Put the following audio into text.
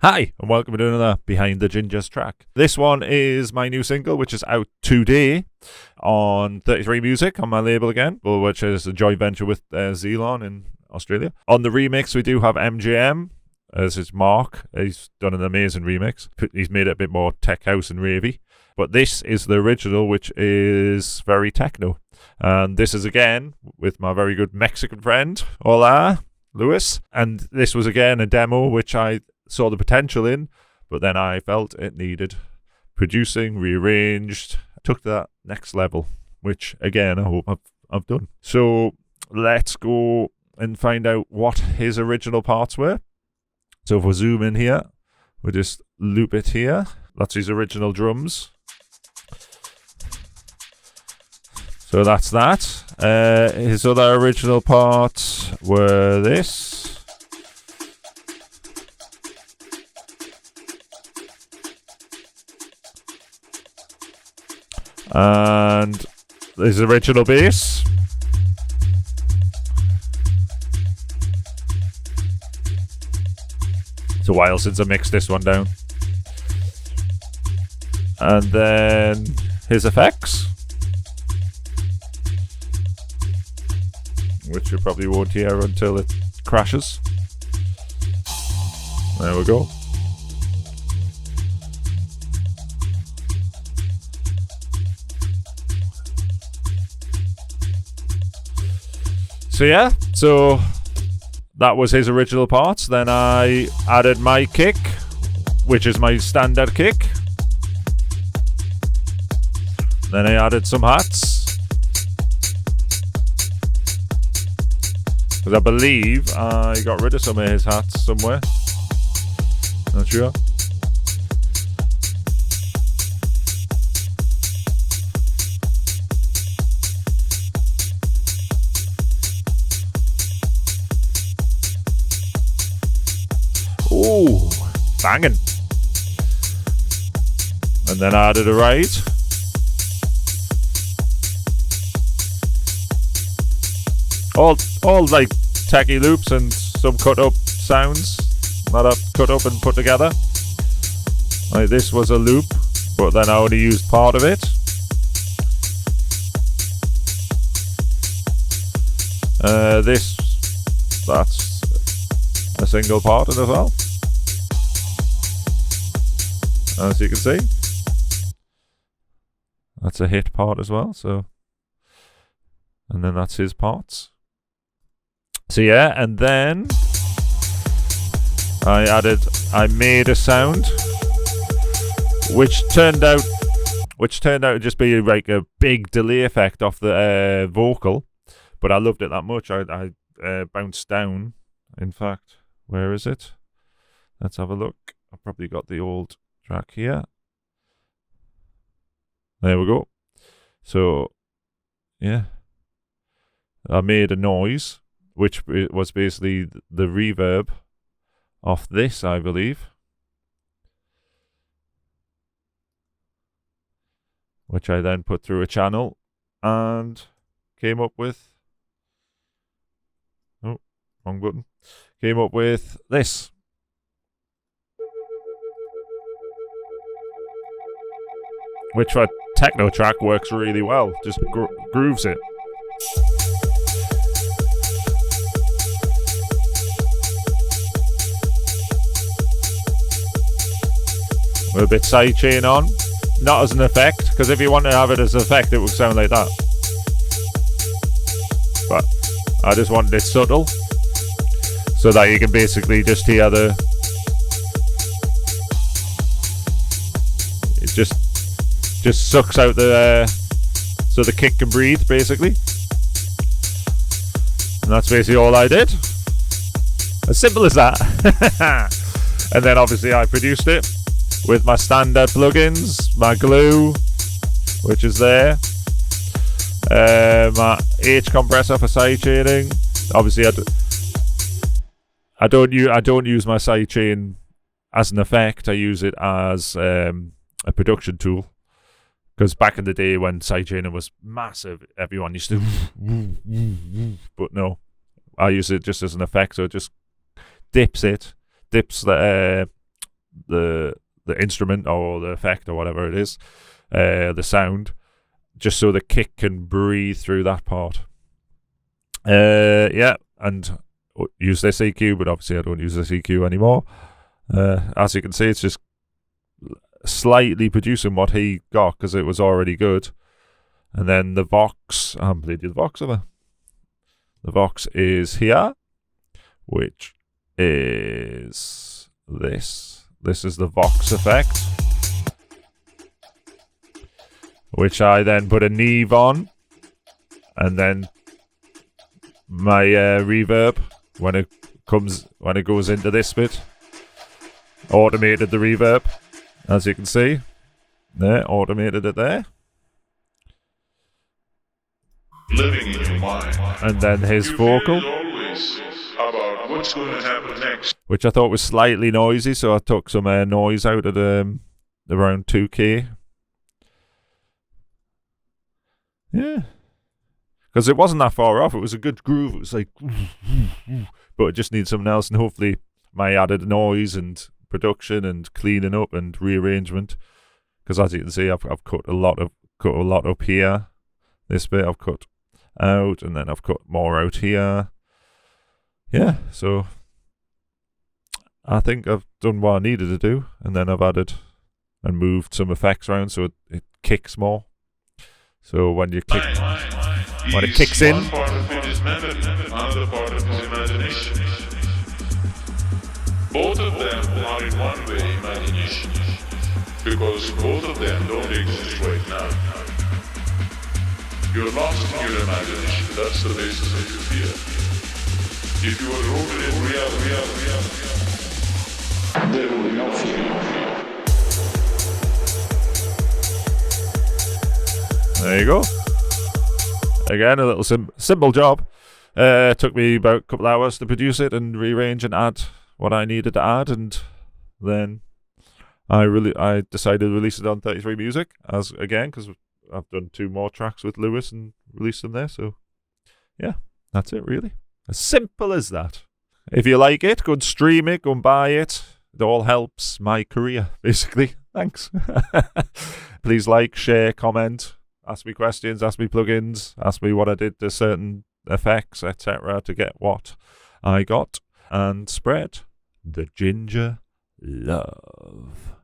Hi, and welcome to another Behind the Gingers track. This one is my new single, which is out today on 33 Music, on my label again, which is a joint venture with Zelon in Australia. On the remix, we do have MJM, as is Mark. He's done an amazing remix. He's made it a bit more tech house and ravey. But this is the original, which is very techno. And this is again with my very good Mexican friend, Hola, Luis. And this was again a demo which I saw the potential in, but then I felt it needed producing, rearranged, took that next level, which again I hope I've done. So let's go and find out what his original parts were. So if we zoom in here, we'll just loop it here. That's his original drums. So that's that. His other original parts were this. And his original bass. It's a while since I mixed this one down. And then his effects, which you probably won't hear until it crashes. There we go. So that was his original parts. Then I added my kick, which is my standard kick. Then I added some hats, because I believe I got rid of some of his hats somewhere. Not sure. Oh, banging. And then I added a ride. All like techie loops and some cut up sounds that I've cut up and put together. Like this was a loop, but then I only used part of it. That's a single part as well, as you can see. That's a hit part as well, so, and then that's his parts. So yeah, and then I made a sound which turned out to just be like a big delay effect off the vocal, but I loved it that much. I bounced down. In fact, where is it? Let's have a look. I've probably got the old track here. There we go. So, yeah. I made a noise, which was basically the reverb off this, I believe. Which I then put through a channel and came up with... Oh, wrong button. Came up with this. Which for a techno track works really well. Just grooves it. With a bit sidechain on. Not as an effect, because if you want to have it as an effect, it would sound like that. But I just wanted it subtle, so that you can basically just hear it just sucks out so the kick can breathe, basically. And that's basically all I did. As simple as that. And then obviously I produced it with my standard plugins, my glue, which is there, my H compressor for sidechaining. Obviously I don't use my sidechain as an effect. I use it as a production tool, because back in the day when sidechaining was massive, everyone used to but no, I use it just as an effect. So it just dips the the instrument or the effect or whatever it is, the sound, just so the kick can breathe through that part. Yeah, and use this EQ, but obviously I don't use this EQ anymore. As you can see, it's just slightly producing what he got because it was already good. And then the Vox, I haven't played the Vox ever. The Vox is here, which is this. This is the Vox effect, which I then put a Neve on, and then my reverb when it goes into this bit, automated the reverb, as you can see. There, automated it there. Living in your mind. And then his vocal, about what's going to happen next, which I thought was slightly noisy, so I took some noise out at around 2K. Yeah, because it wasn't that far off. It was a good groove. It was like, but it just needs something else, and hopefully my added noise and production and cleaning up and rearrangement. Because as you can see, I've cut a lot up here. This bit I've cut out, and then I've cut more out here. Yeah, so I think I've done what I needed to do, and then I've added and moved some effects around so it kicks more. So when it kicks in, one part of it is memory, another part of it is imagination. Both of them are in one way imagination, because both of them don't exist right now. You're lost in your imagination. That's the basis of your fear. If you are rooted in reality, there will be no fear. There you go. Again, a little simple job. Took me about a couple hours to produce it and rearrange and add what I needed to add, and then I decided to release it on 33 Music because I've done 2 more tracks with Lewis and released them there. So yeah, that's it really. As simple as that. If you like it, go and stream it, go and buy it. It all helps my career, basically. Thanks. Please like, share, comment. Ask me questions, ask me plugins, ask me what I did to certain effects, etc. to get what I got, and spread the ginger love.